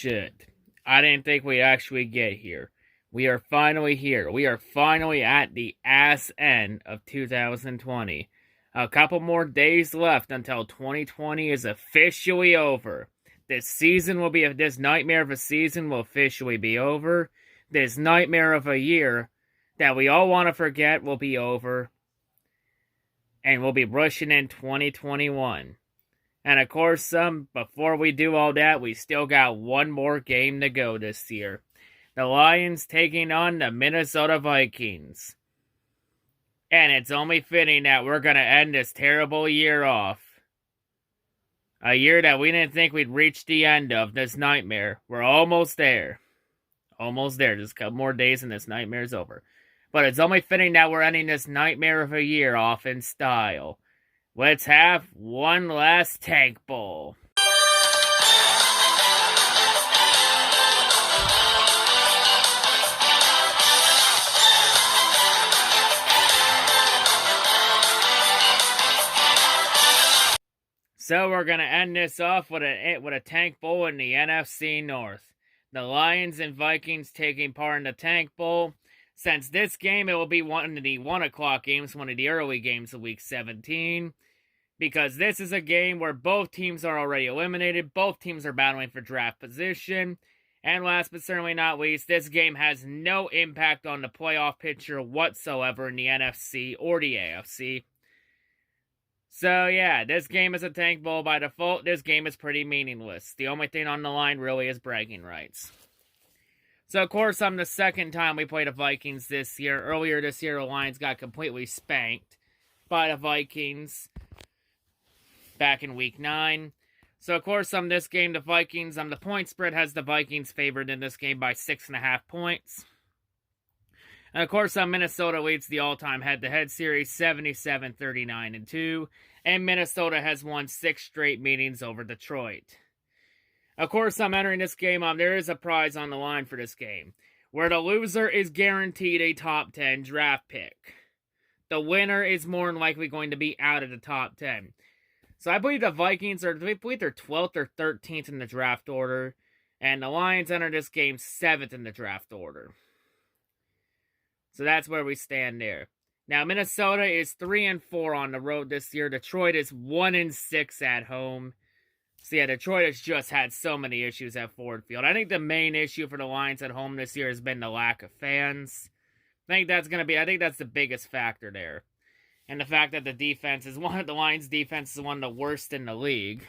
shit. I didn't think we'd actually get here. We are finally here. We are finally at the ass end of 2020. A couple more days left until 2020 is officially over. This nightmare of a season will officially be over. This nightmare of a year that we all want to forget will be over. And we'll be rushing in 2021. And of course, before we do all that, we still got one more game to go this year. The Lions taking on the Minnesota Vikings. And it's only fitting that we're going to end this terrible year off. A year that we didn't think we'd reach the end of, this nightmare. We're almost there. Almost there. Just a couple more days and this nightmare's over. But it's only fitting that we're ending this nightmare of a year off in style. Let's have one last Tank Bowl. So we're going to end this off with a Tank Bowl in the NFC North. The Lions and Vikings taking part in the Tank Bowl. Since this game, it will be one of the 1 o'clock games, one of the early games of Week 17. Because this is a game where both teams are already eliminated. Both teams are battling for draft position. And last but certainly not least, this game has no impact on the playoff picture whatsoever in the NFC or the AFC. So yeah, this game is a Tank Bowl by default. This game is pretty meaningless. The only thing on the line really is bragging rights. So of course, the second time we played the Vikings this year. Earlier this year, the Lions got completely spanked by the Vikings back in Week 9. So, of course, this game, the Vikings, the point spread has the Vikings favored in this game by 6.5 points. And, of course, Minnesota leads the all-time head-to-head series 77-39-2. And Minnesota has won 6 straight meetings over Detroit. Of course, entering this game, there is a prize on the line for this game, where the loser is guaranteed a top 10 draft pick. The winner is more than likely going to be out of the top 10. So I believe the Vikings they're 12th or 13th in the draft order. And the Lions enter this game 7th in the draft order. So that's where we stand there. Now, Minnesota is 3-4 on the road this year. Detroit is 1-6 at home. So yeah, Detroit has just had so many issues at Ford Field. I think the main issue for the Lions at home this year has been the lack of fans. I think that's the biggest factor there. And the fact that the Lions' defense is one of the worst in the league.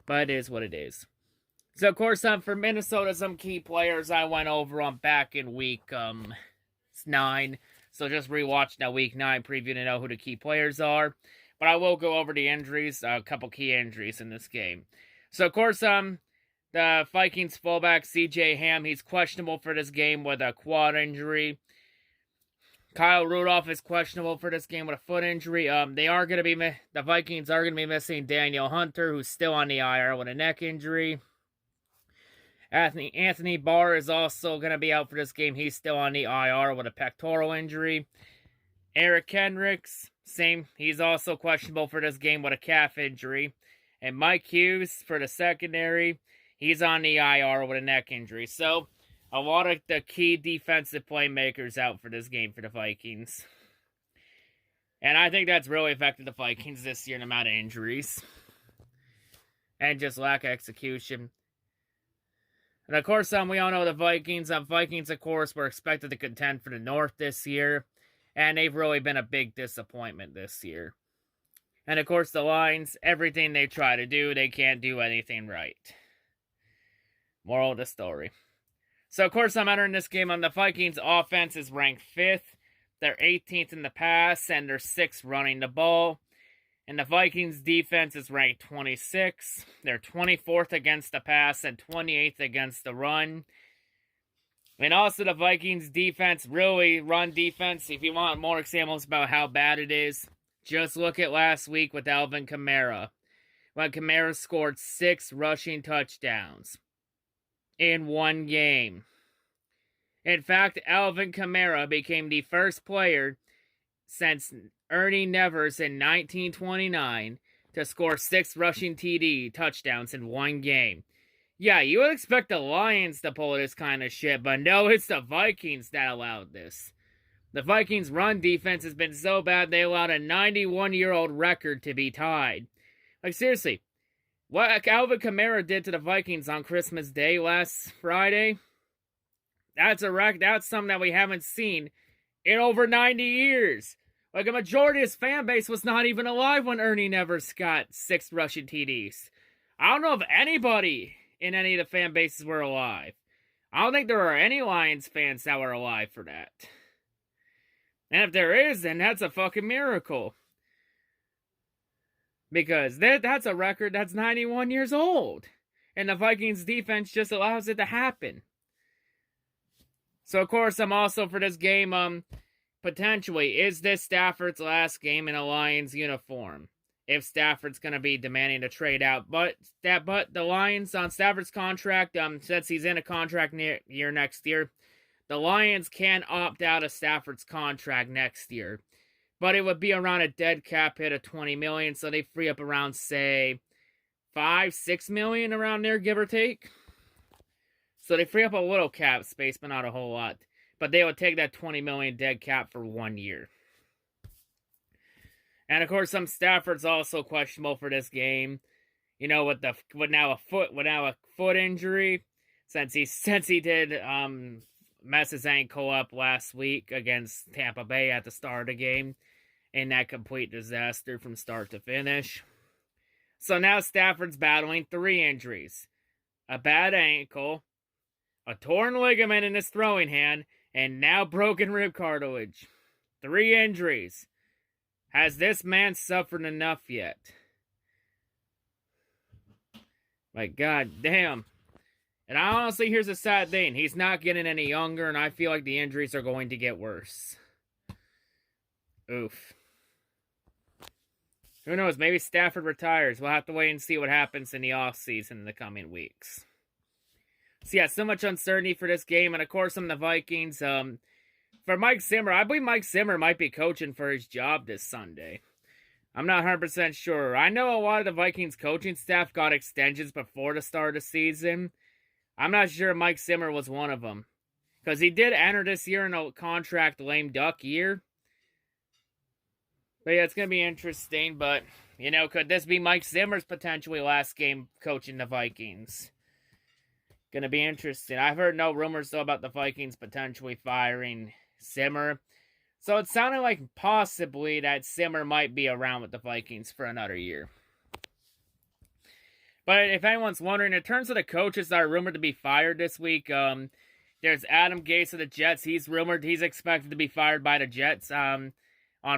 But it is what it is. So, of course, for Minnesota, some key players I went over back in Week 9. So just rewatch that Week 9 preview to know who the key players are. But I will go over the injuries, a couple key injuries in this game. So, of course, the Vikings fullback, C.J. Ham, he's questionable for this game with a quad injury. Kyle Rudolph is questionable for this game with a foot injury. The Vikings are going to be missing Daniel Hunter, who's still on the IR with a neck injury. Anthony Barr is also going to be out for this game. He's still on the IR with a pectoral injury. Eric Kendricks, same. He's also questionable for this game with a calf injury. And Mike Hughes for the secondary, he's on the IR with a neck injury. So, a lot of the key defensive playmakers out for this game for the Vikings. And I think that's really affected the Vikings this year in the amount of injuries. And just lack of execution. And of course, we all know the Vikings. Vikings, of course, were expected to contend for the North this year. And they've really been a big disappointment this year. And of course, the Lions, everything they try to do, they can't do anything right. Moral of the story. So, of course, I'm entering this game on the Vikings. Offense is ranked 5th. They're 18th in the pass, and they're 6th running the ball. And the Vikings' defense is ranked 26. They're 24th against the pass and 28th against the run. And also, the Vikings' defense, really run defense. If you want more examples about how bad it is, just look at last week with Alvin Kamara. When Kamara scored 6 rushing touchdowns in one game. In fact, Alvin Kamara became the first player since Ernie Nevers in 1929 to score 6 rushing TD touchdowns in one game. Yeah, you would expect the Lions to pull this kind of shit, but no, it's the Vikings that allowed this. The Vikings' run defense has been so bad they allowed a 91-year-old record to be tied. Like, seriously, what Alvin Kamara did to the Vikings on Christmas Day last Friday, that's something that we haven't seen in over 90 years. Like, a majority of his fan base was not even alive when Ernie Nevers got 6 rushing TDs. I don't know if anybody in any of the fan bases were alive. I don't think there are any Lions fans that were alive for that. And if there is, then that's a fucking miracle. Because that's a record that's 91 years old. And the Vikings defense just allows it to happen. So, of course, I'm also for this game, potentially, is this Stafford's last game in a Lions uniform? If Stafford's going to be demanding to trade out. But the Lions on Stafford's contract, since he's in a contract year next year, the Lions can opt out of Stafford's contract next year. But it would be around a dead cap hit of $20 million, so they free up around, say, $5-6 million around there, give or take. So they free up a little cap space, but not a whole lot. But they would take that $20 million dead cap for 1 year. And of course, Stafford's also questionable for this game. You know, with now a foot injury, since he did mess his ankle up last week against Tampa Bay at the start of the game, in that complete disaster from start to finish. So now Stafford's battling 3 injuries: a bad ankle, a torn ligament in his throwing hand, and now broken rib cartilage. 3 injuries. Has this man suffered enough yet? Like, god damn. And honestly, here's a sad thing. He's not getting any younger, and I feel like the injuries are going to get worse. Oof. Who knows? Maybe Stafford retires. We'll have to wait and see what happens in the offseason in the coming weeks. So yeah, so much uncertainty for this game. And of course, the Vikings, for Mike Zimmer, I believe Mike Zimmer might be coaching for his job this Sunday. I'm not 100% sure. I know a lot of the Vikings coaching staff got extensions before the start of the season. I'm not sure Mike Zimmer was one of them. Because he did enter this year in a contract lame duck year. But yeah, it's going to be interesting. But, you know, could this be Mike Zimmer's potentially last game coaching the Vikings? Going to be interesting. I've heard no rumors, though, about the Vikings potentially firing Zimmer. So it sounded like possibly that Zimmer might be around with the Vikings for another year. But if anyone's wondering, in terms of the coaches that are rumored to be fired this week, there's Adam Gase of the Jets. He's expected to be fired by the Jets on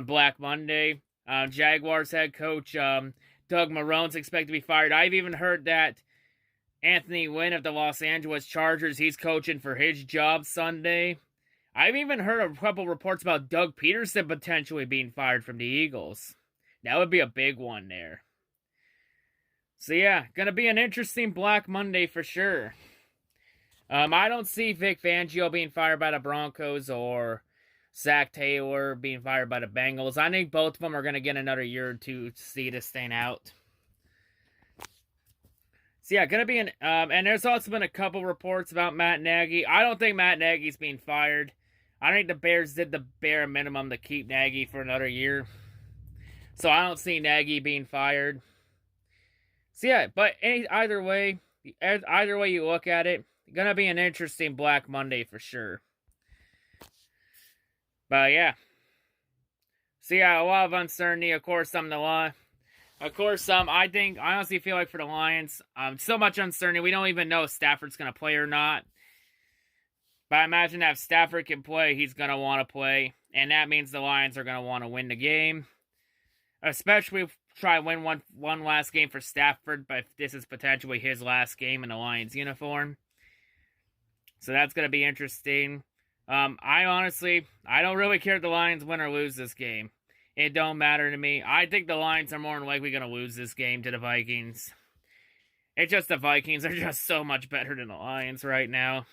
Black Monday. Jaguars head coach Doug Marrone's expected to be fired. I've even heard that Anthony Lynn of the Los Angeles Chargers, he's coaching for his job Sunday. I've even heard a couple reports about Doug Peterson potentially being fired from the Eagles. That would be a big one there. So yeah, gonna be an interesting Black Monday for sure. I don't see Vic Fangio being fired by the Broncos or Zach Taylor being fired by the Bengals. I think both of them are gonna get another year or two to see this thing out. So yeah, gonna be and there's also been a couple reports about Matt Nagy. I don't think Matt Nagy's being fired. I think the Bears did the bare minimum to keep Nagy for another year. So I don't see Nagy being fired. So yeah, but either way you look at it, gonna be an interesting Black Monday for sure. But yeah. So yeah, a lot of uncertainty. Of course, I honestly feel like for the Lions, so much uncertainty. We don't even know if Stafford's going to play or not. But I imagine that if Stafford can play, he's going to want to play. And that means the Lions are going to want to win the game. Especially if try to win one last game for Stafford, but this is potentially his last game in the Lions uniform. So that's going to be interesting. I don't really care if the Lions win or lose this game. It don't matter to me. I think the Lions are more than likely going to lose this game to the Vikings. It's just the Vikings are just so much better than the Lions right now.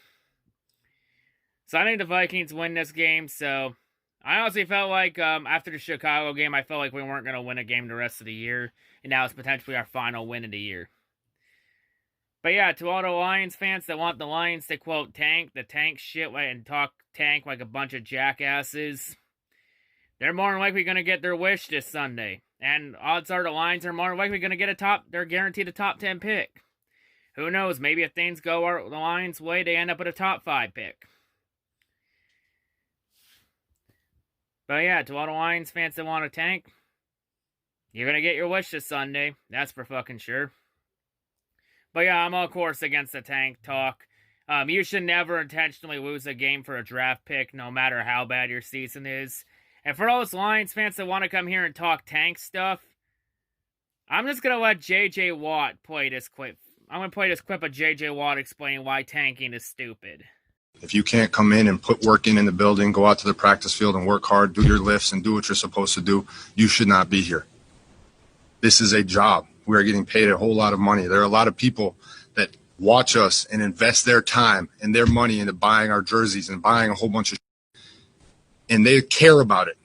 So I think the Vikings win this game. So I honestly felt like after the Chicago game, I felt like we weren't going to win a game the rest of the year. And now it's potentially our final win of the year. But yeah, to all the Lions fans that want the Lions to quote tank, the tank shit and talk tank like a bunch of jackasses, they're more than likely going to get their wish this Sunday. And odds are the Lions are more than likely going to get they're guaranteed a top 10 pick. Who knows, maybe if things go the Lions' way, they end up with a top 5 pick. But yeah, to all the Lions fans that want a tank, you're going to get your wish this Sunday. That's for fucking sure. But yeah, I'm of course against the tank talk. You should never intentionally lose a game for a draft pick, no matter how bad your season is. And for those Lions fans that want to come here and talk tank stuff, I'm just going to let J.J. Watt play this clip. I'm going to play this clip of J.J. Watt explaining why tanking is stupid. If you can't come in and put work in the building, go out to the practice field and work hard, do your lifts and do what you're supposed to do, you should not be here. This is a job. We are getting paid a whole lot of money. There are a lot of people that watch us and invest their time and their money into buying our jerseys and buying a whole bunch of shit. And they care about it.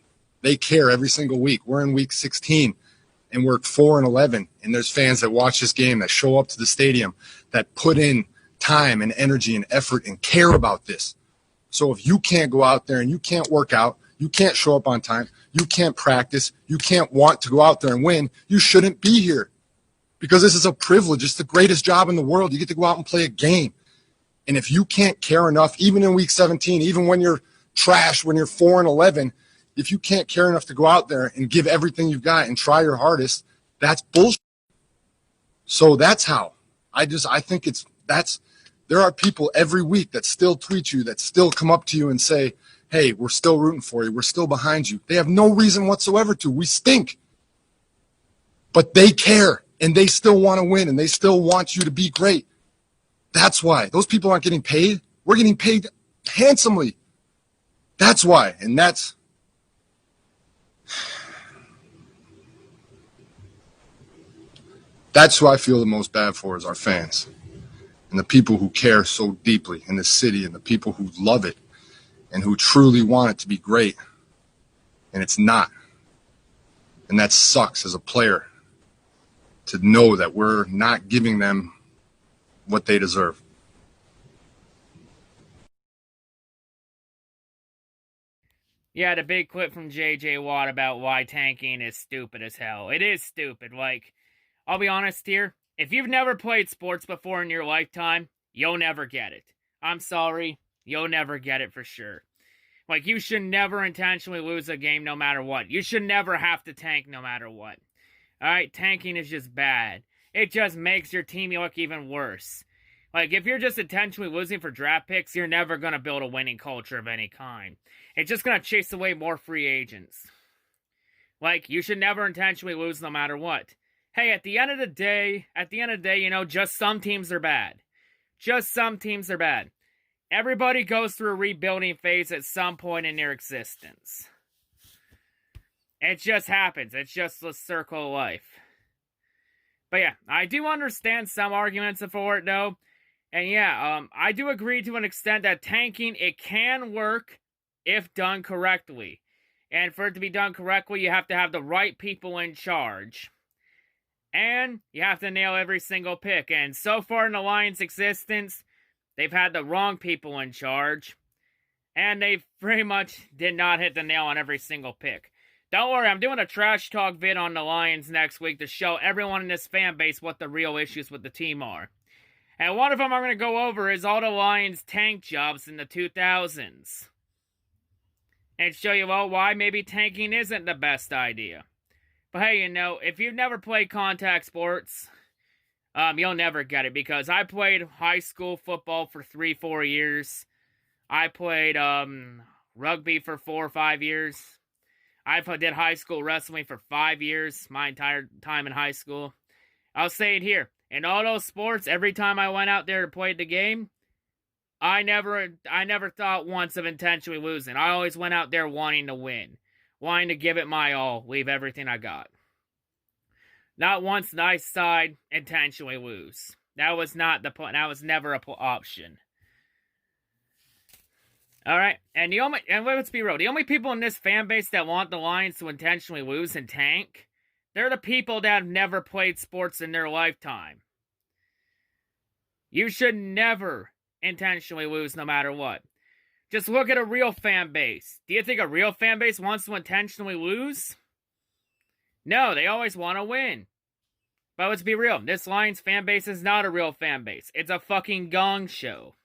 They care every single week. We're in week 16 and we're 4-11. And there's fans that watch this game, that show up to the stadium, that put in time and energy and effort and care about this. So if you can't go out there and you can't work out, you can't show up on time, you can't practice, you can't want to go out there and win, you shouldn't be here. Because this is a privilege. It's the greatest job in the world. You get to go out and play a game. And if you can't care enough, even in week 17, even when you're trash, when you're 4-11, if you can't care enough to go out there and give everything you've got and try your hardest, that's bullshit. So that's how. I think there are people every week that still tweet you, that still come up to you and say, hey, we're still rooting for you. We're still behind you. They have no reason whatsoever to. We stink. But they care, and they still want to win, and they still want you to be great. That's why. Those people aren't getting paid. We're getting paid handsomely. That's why. And that's who I feel the most bad for is our fans. And the people who care so deeply in this city, and the people who love it and who truly want it to be great. And it's not. And that sucks as a player, to know that we're not giving them what they deserve. Yeah, the big clip from J.J. Watt about why tanking is stupid as hell. It is stupid. Like, I'll be honest here. If you've never played sports before in your lifetime, you'll never get it. I'm sorry. You'll never get it for sure. Like, you should never intentionally lose a game no matter what. You should never have to tank no matter what. Alright, tanking is just bad. It just makes your team look even worse. Like, if you're just intentionally losing for draft picks, you're never going to build a winning culture of any kind. It's just going to chase away more free agents. Like, you should never intentionally lose no matter what. Hey, at the end of the day, just some teams are bad. Just some teams are bad. Everybody goes through a rebuilding phase at some point in their existence. It just happens. It's just the circle of life. But yeah, I do understand some arguments for it, though. And yeah, I do agree to an extent that tanking, it can work if done correctly. And for it to be done correctly, you have to have the right people in charge. And you have to nail every single pick. And so far in the Lions' existence, they've had the wrong people in charge. And they pretty much did not hit the nail on every single pick. Don't worry, I'm doing a trash talk vid on the Lions next week to show everyone in this fan base what the real issues with the team are. And one of them I'm going to go over is all the Lions' tank jobs in the 2000s. And show you, well, why maybe tanking isn't the best idea. But hey, if you've never played contact sports, you'll never get it. Because I played high school football for 3-4 years. I played rugby for 4 or 5 years. I did high school wrestling for 5 years, my entire time in high school. I'll say it here. In all those sports, every time I went out there to play the game, I never thought once of intentionally losing. I always went out there wanting to win. Wanting to give it my all, leave everything I got. Not once did I side intentionally lose. That was not the point. That was never an option. Alright, and let's be real, the only people in this fan base that want the Lions to intentionally lose and tank, they're the people that have never played sports in their lifetime. You should never intentionally lose no matter what. Just look at a real fan base. Do you think a real fan base wants to intentionally lose? No, they always want to win. But let's be real. This Lions fan base is not a real fan base. It's a fucking gong show.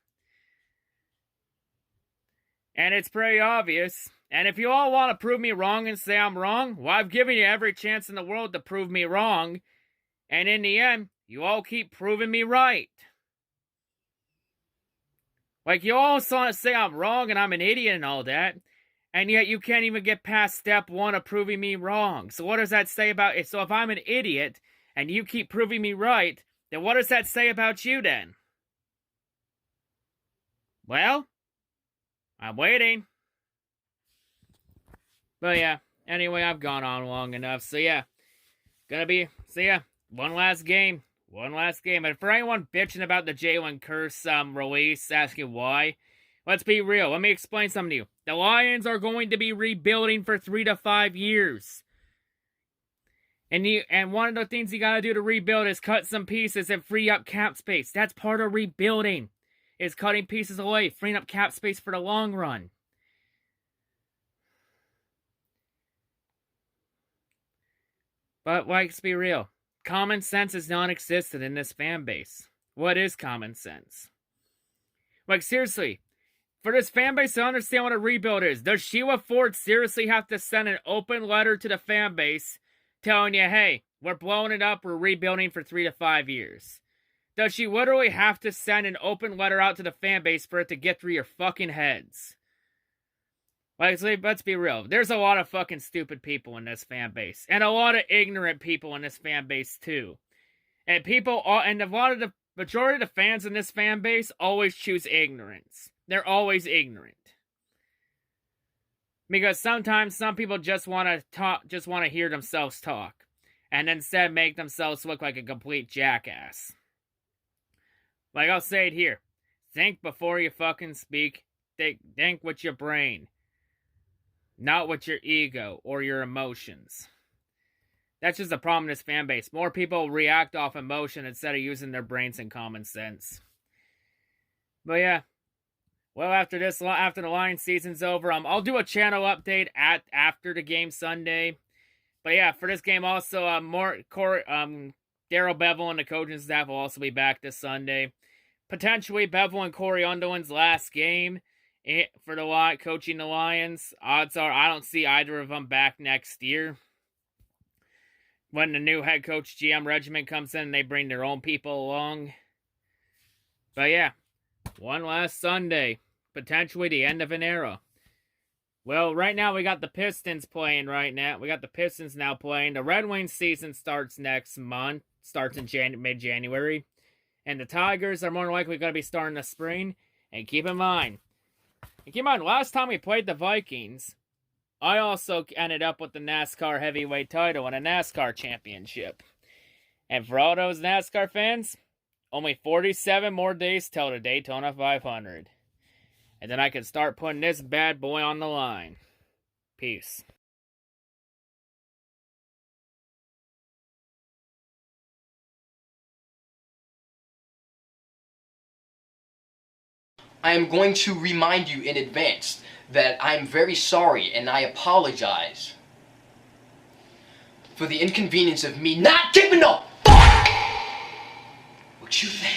And it's pretty obvious. And if you all want to prove me wrong and say I'm wrong, well, I've given you every chance in the world to prove me wrong. And in the end, you all keep proving me right. Like, you all want to say I'm wrong and I'm an idiot and all that, and yet you can't even get past step one of proving me wrong. So what does that say about it? So if I'm an idiot and you keep proving me right, then what does that say about you then? Well, I'm waiting. But yeah, anyway, I've gone on long enough. So yeah, one last game. And for anyone bitching about the Jalen Curse release, asking why, let's be real. Let me explain something to you. The Lions are going to be rebuilding for 3 to 5 years. And one of the things you gotta do to rebuild is cut some pieces and free up cap space. That's part of rebuilding, is cutting pieces away, freeing up cap space for the long run. But let's be real. Common sense is non-existent in this fan base. What is common sense? Like, seriously, for this fan base to understand what a rebuild is, does Sheila Ford seriously have to send an open letter to the fan base telling you, hey, we're blowing it up, we're rebuilding for 3 to 5 years? Does she literally have to send an open letter out to the fan base for it to get through your fucking heads? Like, let's be real. There's a lot of fucking stupid people in this fan base. And a lot of ignorant people in this fan base, too. And a lot of the majority of the fans in this fan base always choose ignorance. They're always ignorant. Because sometimes some people just want to hear themselves talk. And instead make themselves look like a complete jackass. Like, I'll say it here. Think before you fucking speak. Think with your brain. Not with your ego or your emotions. That's just the problem in this fan base. More people react off emotion instead of using their brains and common sense. But yeah. Well, after the Lions season's over, I'll do a channel update after the game Sunday. But yeah, for this game also, Daryl Bevell and the coaching staff will also be back this Sunday. Potentially Bevell and Corey Underwood's last game for coaching the Lions. Odds are I don't see either of them back next year. When the new head coach GM regiment comes in, they bring their own people along. But yeah, one last Sunday. Potentially the end of an era. Well, right now we got the Pistons playing right now. We got the Pistons now playing. The Red Wings season starts next month. Starts in mid-January. And the Tigers are more likely going to be starting the spring. And keep in mind, last time we played the Vikings, I also ended up with the NASCAR heavyweight title and a NASCAR championship. And for all those NASCAR fans, only 47 more days till the Daytona 500. And then I can start putting this bad boy on the line. Peace. I am going to remind you in advance that I am very sorry and I apologize for the inconvenience of me not giving a fuck what you think.